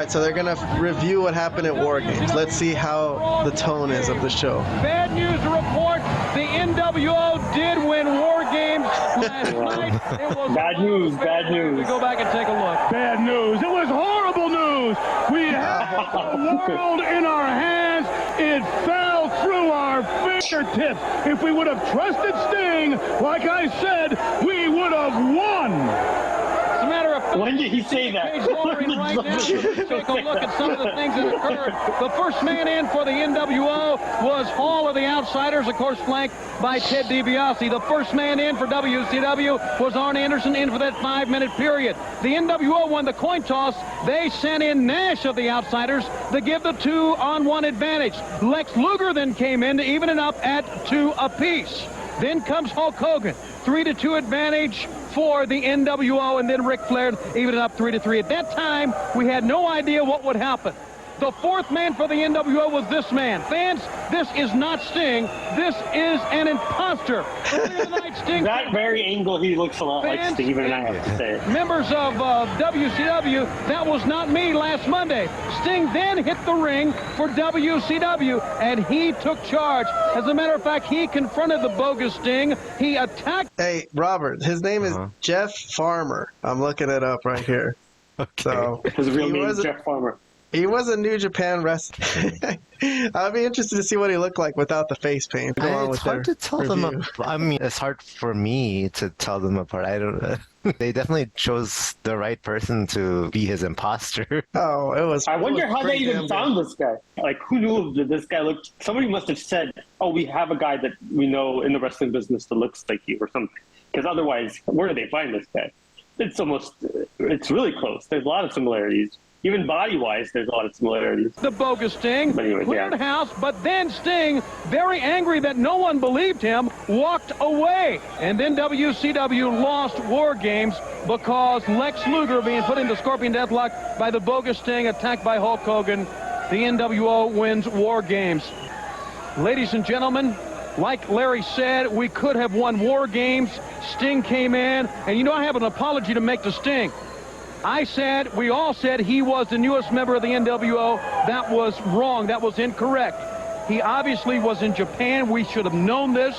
right, so they're going to review what happened at WarGames. Let's see how the tone is of the show. Bad news to report. The NWO did win WarGames last night. It was bad news. We go back and take a look. Bad news. It was horrible news. We have the world in our hands. It fell through our fingertips. If we would have trusted Sting, like I said, we would have won. As a matter of fact, when did he say that? Right now, let's take a look at some of the things that occurred. The first man in for the NWO was Hall of the Outsiders, of course, flanked by Ted DiBiase. The first man in for WCW was Arn Anderson in for that 5-minute period. The NWO won the coin toss. They sent in Nash of the Outsiders to give the 2-on-1 advantage. Lex Luger then came in to even it up at 2 apiece. Then comes Hulk Hogan, 3-2 advantage for the NWO, and then Ric Flair even it up 3-3. At that time, we had no idea what would happen. The fourth man for the NWO was this man. Fans, this is not Sting. This is an imposter. Sting, that very angle, he looks a lot like Sting, even I have to say. Members of WCW, that was not me last Monday. Sting then hit the ring for WCW, and he took charge. As a matter of fact, he confronted the bogus Sting. He attacked... Hey, Robert, his name is Jeff Farmer. I'm looking it up right here. Okay. So, his real name is Jeff Farmer. He was a New Japan wrestler. I'd be interested to see what he looked like without the face paint. It's hard to tell them apart. I mean, it's hard for me to tell them apart. I don't. They definitely chose the right person to be his imposter. Oh, it was. I wonder how they even found this guy. Like, who knew that this guy looked? Somebody must have said, "Oh, we have a guy that we know in the wrestling business that looks like you," or something. Because otherwise, where do they find this guy? It's really close. There's a lot of similarities. Even body-wise, there's a lot of similarities. The bogus Sting anyway, cleared house, but then Sting, very angry that no one believed him, walked away. And then WCW lost WarGames because Lex Luger being put into Scorpion Deathlock by the bogus Sting, attacked by Hulk Hogan. The NWO wins WarGames. Ladies and gentlemen, like Larry said, we could have won WarGames. Sting came in, and you know I have an apology to make to Sting. We all said he was the newest member of the NWO. That was wrong. That was incorrect. He obviously was in Japan. We should have known this.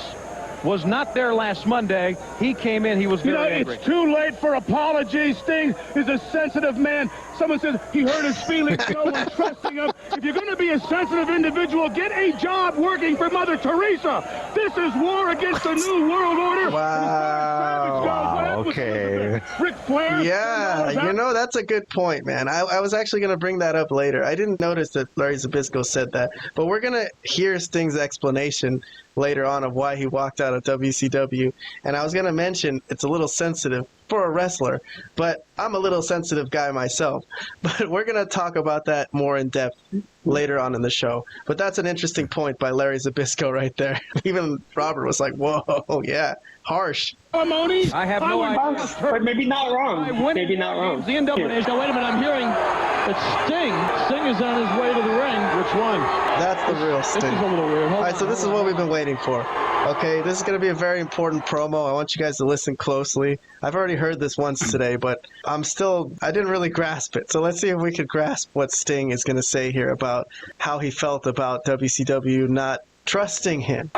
Was not there last Monday. He came in. He was very angry. It's too late for apologies. Sting is a sensitive man. Someone says he hurt his feelings. No one's trusting him. If you're going to be a sensitive individual, get a job working for Mother Teresa. This is war against the New World Order. Wow. Okay. Ric Flair. Yeah, you know, that's a good point, man. I was actually going to bring that up later. I didn't notice that Larry Zbyszko said that, but we're going to hear Sting's explanation later on of why he walked out of WCW. And I was going to mention it's a little sensitive for a wrestler, but I'm a little sensitive guy myself. But we're going to talk about that more in depth later on in the show. But that's an interesting point by Larry Zbyszko right there. Even Robert was like, whoa, yeah, harsh. I have no idea. But maybe not wrong. Maybe not wrong. The NWO. Now, wait a minute. I'm hearing that Sting is on his way to the ring. Which one? That's the real Sting. This is a little weird. All right, so this is what we've been waiting for. Okay, this is going to be a very important promo. I want you guys to listen closely. I've already heard this once today, but I didn't really grasp it. So let's see if we could grasp what Sting is going to say here about how he felt about WCW not trusting him.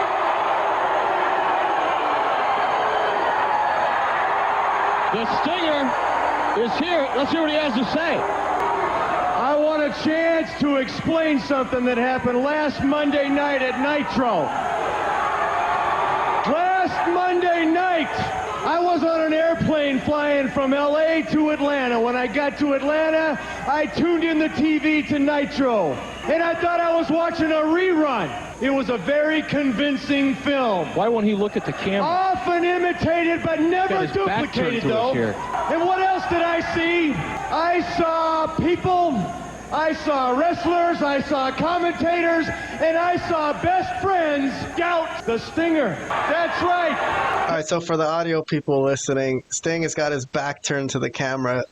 The Stinger is here. Let's hear what he has to say. I want a chance to explain something that happened last Monday night at Nitro. Last Monday night, I was on an airplane flying from LA to Atlanta. When I got to Atlanta, I tuned in the TV to Nitro, and I thought I was watching a rerun. It was a very convincing film. Why won't he look at the camera? Often imitated, but never duplicated, though. And what else did I see? I saw people, I saw wrestlers, I saw commentators, and I saw best friends scout the Stinger. That's right. All right, so for the audio people listening, Sting has got his back turned to the camera.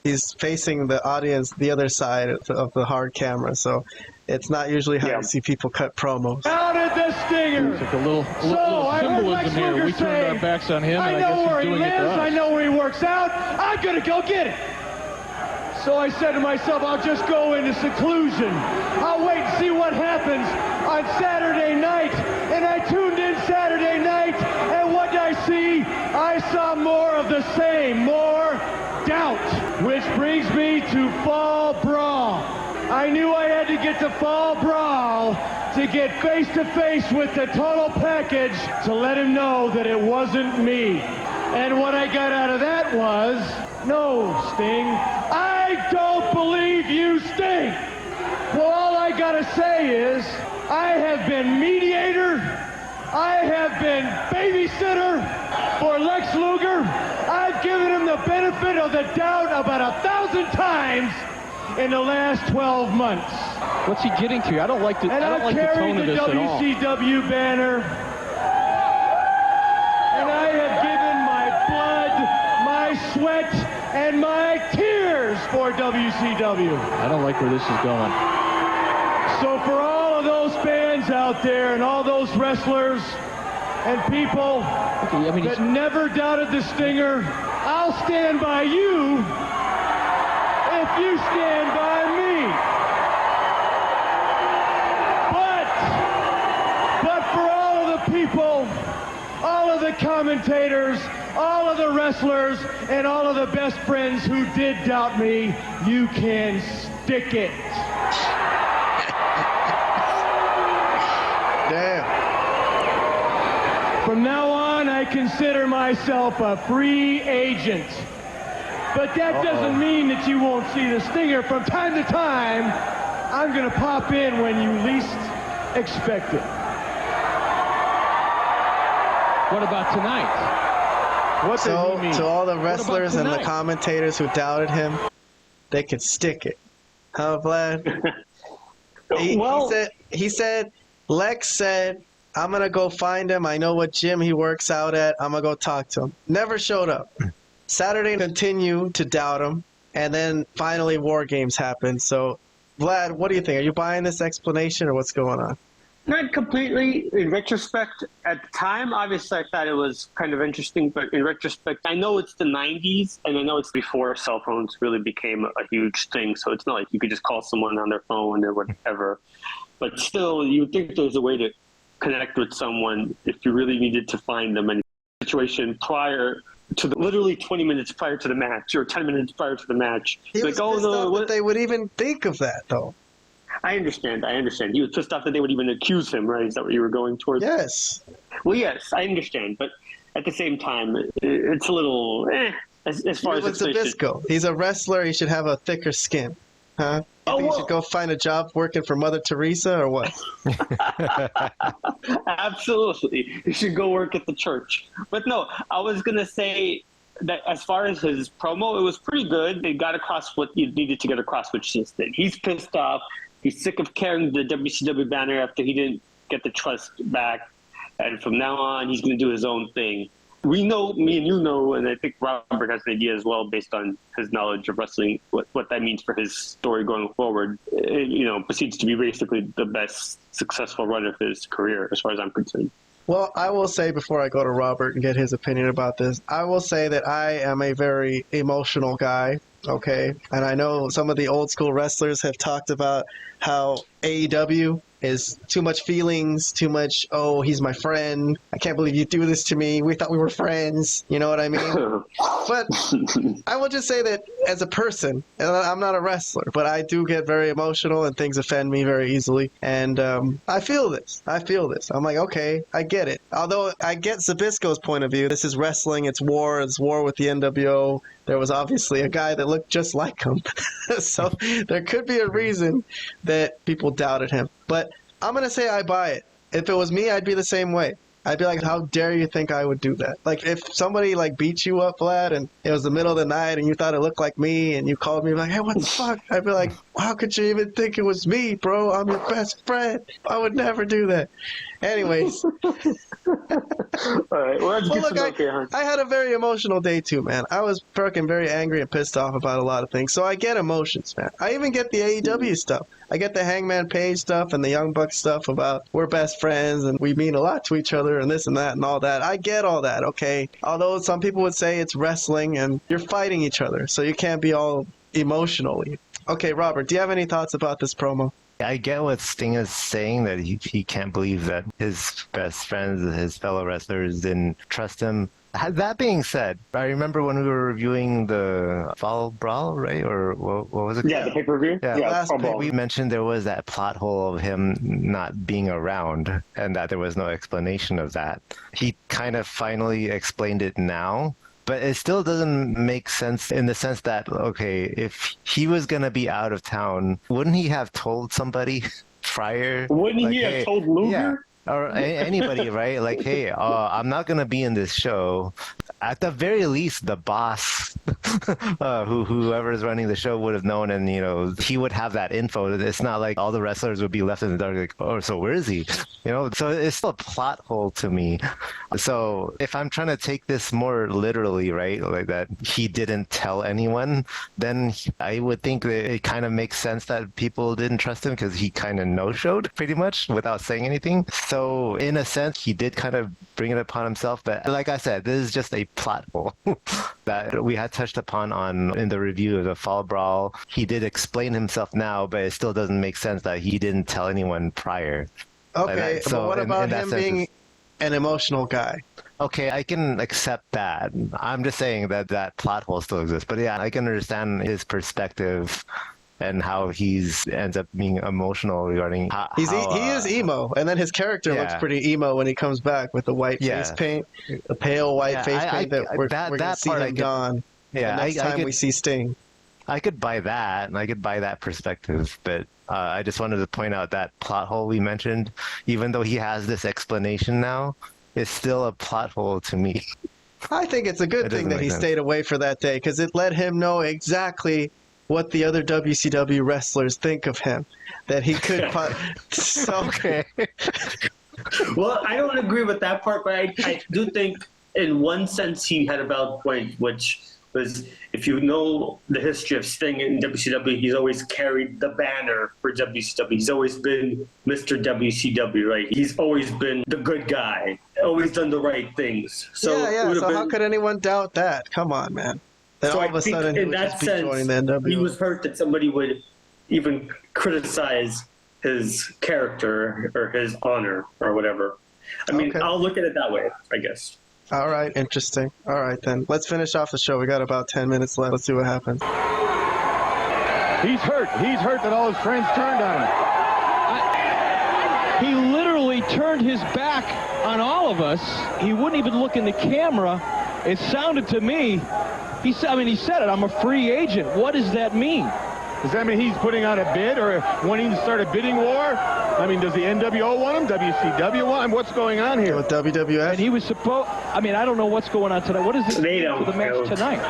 He's facing the audience, the other side of the hard camera, so it's not usually how you see people cut promos. Out at the Stinger. It's like a little symbolism here. We turned our backs on him, and I guess he's doing it to us. I know where he works out. I'm going to go get it. So I said to myself, I'll just go into seclusion. I'll wait and see what happens on Saturday night. And I tuned in Saturday night, and what did I see? I saw more of the same, more doubt. Which brings me to Fall Brawl. I knew I had to get to Fall Brawl to get face-to-face with the total package to let him know that it wasn't me. And what I got out of that was, no, Sting, I don't believe you, Sting. Well, all I gotta say is, I have been mediator, I have been babysitter for Lex Luger. I've given him the benefit of the doubt about 1,000 times in the last 12 months. What's he getting to? I don't like the, And I don't I've like the tone carried of the this at all. WCW banner, and I have given my blood, my sweat, and my tears for WCW. I don't like where this is going. So for all of those fans out there and all those wrestlers and people that never doubted the Stinger, I'll stand by you if you stand by me. But for all of the people, all of the commentators, all of the wrestlers, and all of the best friends who did doubt me, you can stick it. Damn. From now on, I consider myself a free agent. But that doesn't mean that you won't see the Stinger. From time to time, I'm going to pop in when you least expect it. What about tonight? What does So, he mean? to all the wrestlers and the tonight? commentators who doubted him, they could stick it. Huh, Vlad? He said, Lex said, I'm going to go find him. I know what gym he works out at. I'm going to go talk to him. Never showed up. Saturday continued to doubt him, and then finally WarGames happened. So, Vlad, what do you think? Are you buying this explanation, or what's going on? Not completely. In retrospect, at the time, obviously, I thought it was kind of interesting. But in retrospect, I know it's the 90s, and I know it's before cell phones really became a huge thing. So it's not like you could just call someone on their phone or whatever. But still, you would think there's a way to connect with someone if you really needed to find them in a situation prior to literally 20 minutes prior to the match or 10 minutes prior to the match. He was pissed off that they would even think of that, though. I understand. He was pissed off that they would even accuse him, right? Is that what you were going towards? Yes. Well, yes, I understand. But at the same time, it's a little, as far as Zbyszko. He's a wrestler. He should have a thicker skin. Huh? You think he should go find a job working for Mother Teresa or what? Absolutely. He should go work at the church. But no, I was going to say that as far as his promo, it was pretty good. They got across what you needed to get across, which is that he's pissed off. He's sick of carrying the WCW banner after he didn't get the trust back. And from now on, he's going to do his own thing. We know, me and you know, and I think Robert has an idea as well based on his knowledge of wrestling, what that means for his story going forward. It, proceeds to be basically the best successful run of his career, as far as I'm concerned. Well, I will say before I go to Robert and get his opinion about this, I will say that I am a very emotional guy, okay? And I know some of the old school wrestlers have talked about how AEW is too much feelings, too much, oh, he's my friend. I can't believe you do this to me. We thought we were friends. You know what I mean? But I will just say that as a person, and I'm not a wrestler, but I do get very emotional and things offend me very easily. And I feel this. I'm like, okay, I get it. Although I get Zbyszko's point of view. This is wrestling. It's war. It's war with the NWO. There was obviously a guy that looked just like him. So there could be a reason that people doubted him. But I'm going to say I buy it. If it was me, I'd be the same way. I'd be like, how dare you think I would do that? Like, if somebody, beat you up, Vlad, and it was the middle of the night, and you thought it looked like me, and you called me, like, hey, what the fuck? I'd be like, how could you even think it was me, bro? I'm your best friend. I would never do that. Anyways. All right. Well, that's look, I had a very emotional day, too, man. I was fucking very angry and pissed off about a lot of things. So I get emotions, man. I even get the AEW stuff. I get the Hangman Page stuff and the Young Bucks stuff about we're best friends and we mean a lot to each other and this and that and all that. I get all that, okay? Although some people would say it's wrestling and you're fighting each other, so you can't be all emotionally. Okay, Robert, do you have any thoughts about this promo? I get what Sting is saying, that he can't believe that his best friends, his fellow wrestlers, didn't trust him. That being said, I remember when we were reviewing the Fall Brawl, right? Or what was it? Yeah, the pay-per-view. Yeah, Fall Brawl. we mentioned there was that plot hole of him not being around and that there was no explanation of that. He kind of finally explained it now. But it still doesn't make sense in the sense that, okay, if he was going to be out of town, wouldn't he have told somebody prior? Wouldn't he have told Luger? Yeah, or anybody, right? Like, hey, I'm not going to be in this show. At the very least, the boss, whoever's running the show, would have known, and he would have that info. It's not like all the wrestlers would be left in the dark, like, oh, so where is he? So it's still a plot hole to me. So if I'm trying to take this more literally, right, like that he didn't tell anyone, then I would think that it kind of makes sense that people didn't trust him because he kind of no-showed pretty much without saying anything. So in a sense, he did kind of bring it upon himself. But like I said, this is just a plot hole that we had touched upon in the review of the Fall Brawl. He did explain himself now, but it still doesn't make sense that he didn't tell anyone prior. Okay, So but what about him being sense, an emotional guy? Okay, I can accept that. I'm just saying that plot hole still exists. But yeah, I can understand his perspective and how ends up being emotional regarding he is emo, and then his character looks pretty emo when he comes back with the white face paint, the pale white face paint that we're going to see him gone. Yeah, next time we see Sting. I could buy that, and I could buy that perspective, but I just wanted to point out that plot hole we mentioned, even though he has this explanation now, is still a plot hole to me. I think it's a good thing that he stayed away for that day, because it let him know exactly what the other WCW wrestlers think of him. That he could... Okay. Well, I don't agree with that part, but I do think in one sense he had a valid point, which was, if you know the history of Sting in WCW, he's always carried the banner for WCW. He's always been Mr. WCW, right? He's always been the good guy, always done the right things. So how could anyone doubt that? Come on, man. Then so all of a sudden, in that sense, he was hurt that somebody would even criticize his character or his honor or whatever. I mean, I'll look at it that way, I guess. All right, interesting. All right, then. Let's finish off the show. We got about 10 minutes left. Let's see what happens. He's hurt. He's hurt that all his friends turned on him. He literally turned his back on all of us. He wouldn't even look in the camera. It sounded to me, he said it, I'm a free agent. What does that mean? Does that mean he's putting out a bid or wanting to start a bidding war? I mean, does the NWO want him? WCW want him? What's going on here? With WWF? And he was supposed... I don't know what's going on tonight. What is it for the match tonight?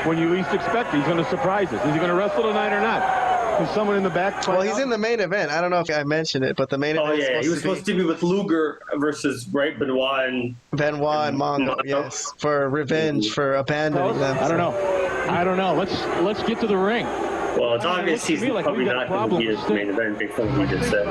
When you least expect it, he's going to surprise us. Is he going to wrestle tonight or not? Is someone in the back? Well, he's in the main event. I don't know if I mentioned it, but the main event he was supposed to be with Luger versus Benoit and Mongo, yes, for revenge for abandoning them. I don't know. Let's get to the ring. Well, it's obvious he's probably not going to be his main event based on what you just said.